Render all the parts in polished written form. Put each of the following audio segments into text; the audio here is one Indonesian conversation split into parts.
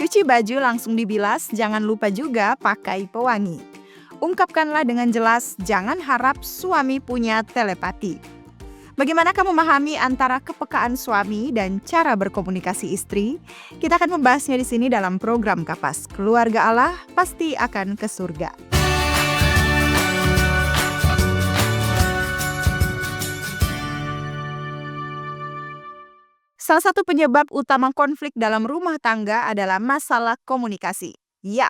Cuci baju langsung dibilas, jangan lupa juga pakai pewangi. Ungkapkanlah dengan jelas, jangan harap suami punya telepati. Bagaimana kamu memahami antara kepekaan suami dan cara berkomunikasi istri? Kita akan membahasnya di sini dalam program Kapas Keluarga Allah Pasti Akan ke Surga. Salah satu penyebab utama konflik dalam rumah tangga adalah masalah komunikasi. Ya,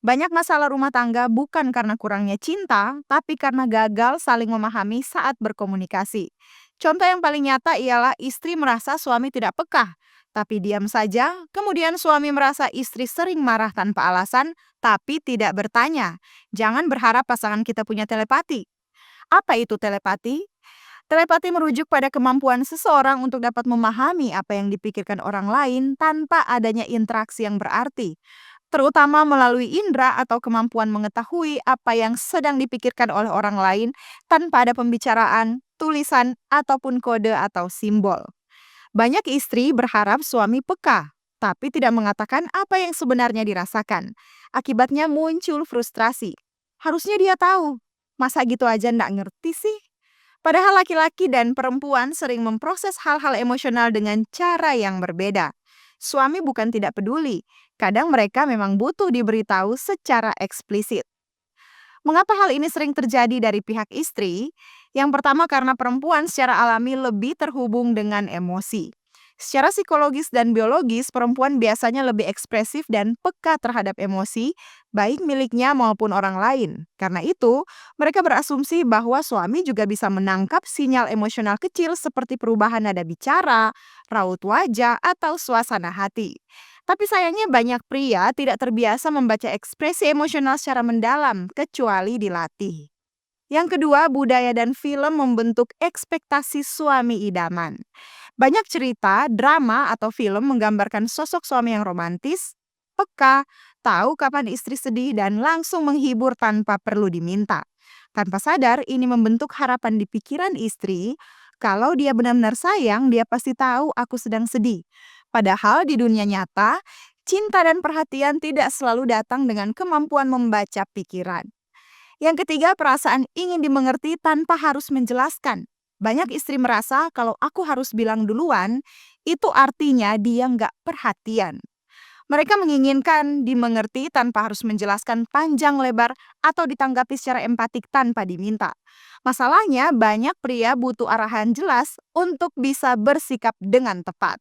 banyak masalah rumah tangga bukan karena kurangnya cinta, tapi karena gagal saling memahami saat berkomunikasi. Contoh yang paling nyata ialah istri merasa suami tidak peka, tapi diam saja. Kemudian suami merasa istri sering marah tanpa alasan, tapi tidak bertanya. Jangan berharap pasangan kita punya telepati. Apa itu telepati? Telepati merujuk pada kemampuan seseorang untuk dapat memahami apa yang dipikirkan orang lain tanpa adanya interaksi yang berarti, terutama melalui indera atau kemampuan mengetahui apa yang sedang dipikirkan oleh orang lain tanpa ada pembicaraan, tulisan, ataupun kode atau simbol. Banyak istri berharap suami peka, tapi tidak mengatakan apa yang sebenarnya dirasakan. Akibatnya muncul frustrasi. Harusnya dia tahu, masa gitu aja nggak ngerti sih? Padahal laki-laki dan perempuan sering memproses hal-hal emosional dengan cara yang berbeda. Suami bukan tidak peduli, kadang mereka memang butuh diberitahu secara eksplisit. Mengapa hal ini sering terjadi dari pihak istri? Yang pertama karena perempuan secara alami lebih terhubung dengan emosi. Secara psikologis dan biologis, perempuan biasanya lebih ekspresif dan peka terhadap emosi, baik miliknya maupun orang lain. Karena itu, mereka berasumsi bahwa suami juga bisa menangkap sinyal emosional kecil seperti perubahan nada bicara, raut wajah, atau suasana hati. Tapi sayangnya banyak pria tidak terbiasa membaca ekspresi emosional secara mendalam, kecuali dilatih. Yang kedua, budaya dan film membentuk ekspektasi suami idaman. Banyak cerita, drama, atau film menggambarkan sosok suami yang romantis, peka, tahu kapan istri sedih, dan langsung menghibur tanpa perlu diminta. Tanpa sadar, ini membentuk harapan di pikiran istri, kalau dia benar-benar sayang, dia pasti tahu aku sedang sedih. Padahal di dunia nyata, cinta dan perhatian tidak selalu datang dengan kemampuan membaca pikiran. Yang ketiga, perasaan ingin dimengerti tanpa harus menjelaskan. Banyak istri merasa kalau aku harus bilang duluan, itu artinya dia nggak perhatian. Mereka menginginkan dimengerti tanpa harus menjelaskan panjang lebar atau ditanggapi secara empatik tanpa diminta. Masalahnya, banyak pria butuh arahan jelas untuk bisa bersikap dengan tepat.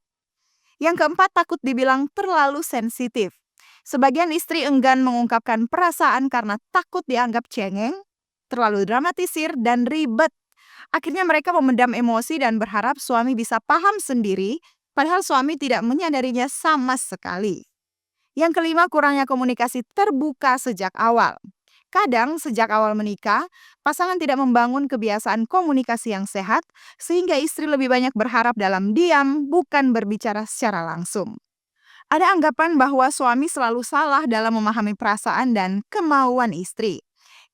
Yang keempat, takut dibilang terlalu sensitif. Sebagian istri enggan mengungkapkan perasaan karena takut dianggap cengeng, terlalu dramatisir, dan ribet. Akhirnya mereka memendam emosi dan berharap suami bisa paham sendiri, padahal suami tidak menyadarinya sama sekali. Yang kelima, kurangnya komunikasi terbuka sejak awal. Kadang sejak awal menikah, pasangan tidak membangun kebiasaan komunikasi yang sehat, sehingga istri lebih banyak berharap dalam diam, bukan berbicara secara langsung. Ada anggapan bahwa suami selalu salah dalam memahami perasaan dan kemauan istri.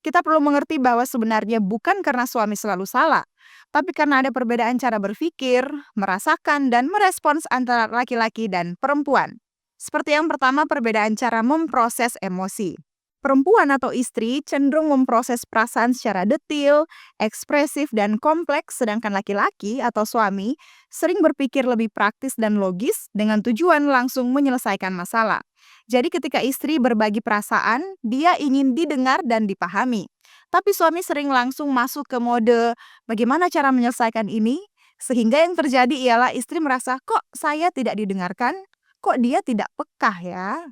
Kita perlu mengerti bahwa sebenarnya bukan karena suami selalu salah, tapi karena ada perbedaan cara berpikir, merasakan, dan merespons antara laki-laki dan perempuan. Seperti yang pertama, perbedaan cara memproses emosi. Perempuan atau istri cenderung memproses perasaan secara detil, ekspresif, dan kompleks, sedangkan laki-laki atau suami sering berpikir lebih praktis dan logis dengan tujuan langsung menyelesaikan masalah. Jadi ketika istri berbagi perasaan, dia ingin didengar dan dipahami. Tapi suami sering langsung masuk ke mode, bagaimana cara menyelesaikan ini? Sehingga yang terjadi ialah istri merasa, kok saya tidak didengarkan? Kok dia tidak peka ya?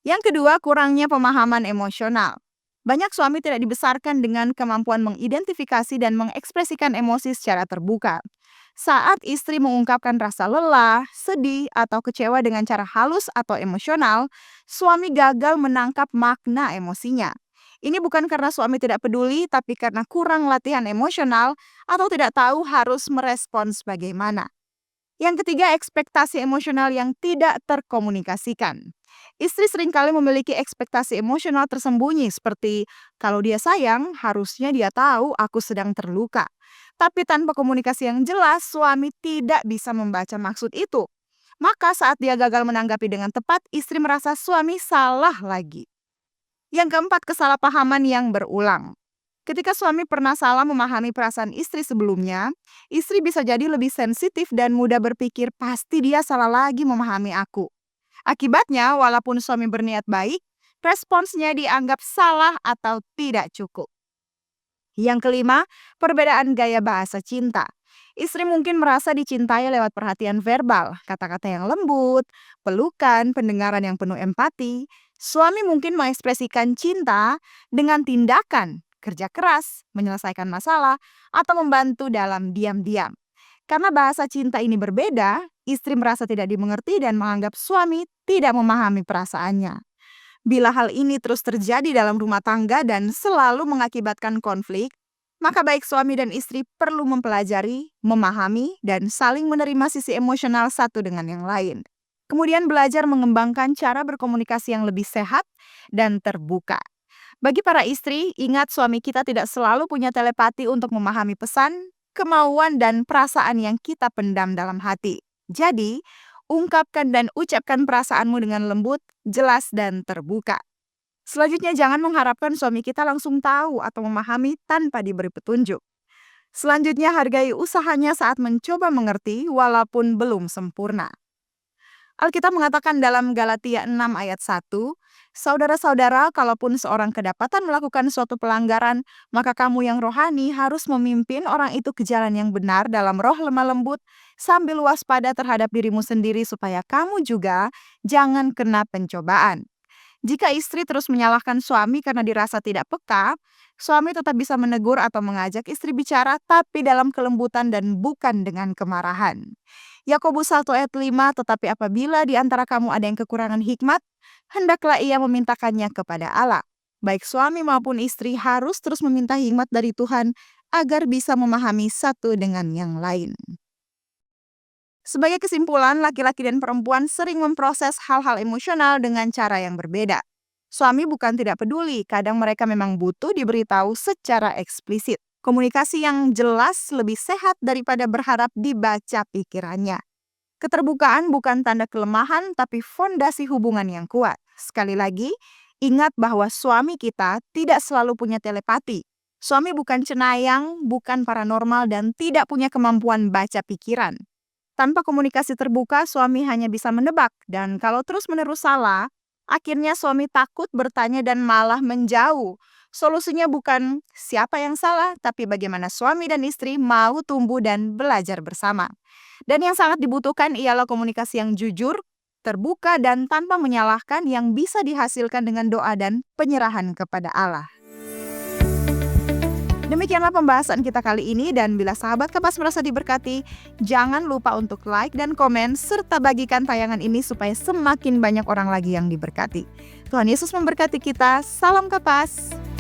Yang kedua, kurangnya pemahaman emosional. Banyak suami tidak dibesarkan dengan kemampuan mengidentifikasi dan mengekspresikan emosi secara terbuka. Saat istri mengungkapkan rasa lelah, sedih, atau kecewa dengan cara halus atau emosional, suami gagal menangkap makna emosinya. Ini bukan karena suami tidak peduli, tapi karena kurang latihan emosional atau tidak tahu harus merespons bagaimana. Yang ketiga, ekspektasi emosional yang tidak terkomunikasikan. Istri seringkali memiliki ekspektasi emosional tersembunyi seperti, kalau dia sayang, harusnya dia tahu aku sedang terluka. Tapi tanpa komunikasi yang jelas, suami tidak bisa membaca maksud itu. Maka saat dia gagal menanggapi dengan tepat, istri merasa suami salah lagi. Yang keempat, kesalahpahaman yang berulang. Ketika suami pernah salah memahami perasaan istri sebelumnya, istri bisa jadi lebih sensitif dan mudah berpikir pasti dia salah lagi memahami aku. Akibatnya, walaupun suami berniat baik, responsnya dianggap salah atau tidak cukup. Yang kelima, perbedaan gaya bahasa cinta. Istri mungkin merasa dicintai lewat perhatian verbal, kata-kata yang lembut, pelukan, pendengaran yang penuh empati. Suami mungkin mengekspresikan cinta dengan tindakan, kerja keras, menyelesaikan masalah, atau membantu dalam diam-diam. Karena bahasa cinta ini berbeda, istri merasa tidak dimengerti dan menganggap suami tidak memahami perasaannya. Bila hal ini terus terjadi dalam rumah tangga dan selalu mengakibatkan konflik, maka baik suami dan istri perlu mempelajari, memahami, dan saling menerima sisi emosional satu dengan yang lain. Kemudian belajar mengembangkan cara berkomunikasi yang lebih sehat dan terbuka. Bagi para istri, ingat suami kita tidak selalu punya telepati untuk memahami pesan, kemauan, dan perasaan yang kita pendam dalam hati. Jadi, ungkapkan dan ucapkan perasaanmu dengan lembut, jelas, dan terbuka. Selanjutnya, jangan mengharapkan suami kita langsung tahu atau memahami tanpa diberi petunjuk. Selanjutnya, hargai usahanya saat mencoba mengerti walaupun belum sempurna. Alkitab mengatakan dalam Galatia 6 ayat 1, "Saudara-saudara, kalaupun seorang kedapatan melakukan suatu pelanggaran, maka kamu yang rohani harus memimpin orang itu ke jalan yang benar dalam roh lemah lembut, sambil waspada terhadap dirimu sendiri supaya kamu juga jangan kena pencobaan." Jika istri terus menyalahkan suami karena dirasa tidak peka, suami tetap bisa menegur atau mengajak istri bicara, tapi dalam kelembutan dan bukan dengan kemarahan. Yakobus 1 ayat 5, "Tetapi apabila di antara kamu ada yang kekurangan hikmat, hendaklah ia memintakannya kepada Allah." Baik suami maupun istri harus terus meminta hikmat dari Tuhan agar bisa memahami satu dengan yang lain. Sebagai kesimpulan, laki-laki dan perempuan sering memproses hal-hal emosional dengan cara yang berbeda. Suami bukan tidak peduli, kadang mereka memang butuh diberitahu secara eksplisit. Komunikasi yang jelas lebih sehat daripada berharap dibaca pikirannya. Keterbukaan bukan tanda kelemahan, tapi fondasi hubungan yang kuat. Sekali lagi, ingat bahwa suami kita tidak selalu punya telepati. Suami bukan cenayang, bukan paranormal, dan tidak punya kemampuan baca pikiran. Tanpa komunikasi terbuka, suami hanya bisa menebak, dan kalau terus-menerus salah, akhirnya suami takut bertanya dan malah menjauh. Solusinya bukan siapa yang salah, tapi bagaimana suami dan istri mau tumbuh dan belajar bersama. Dan yang sangat dibutuhkan ialah komunikasi yang jujur, terbuka, dan tanpa menyalahkan yang bisa dihasilkan dengan doa dan penyerahan kepada Allah. Demikianlah pembahasan kita kali ini, dan bila sahabat Kapas merasa diberkati, jangan lupa untuk like dan komen serta bagikan tayangan ini supaya semakin banyak orang lagi yang diberkati. Tuhan Yesus memberkati kita. Salam Kapas.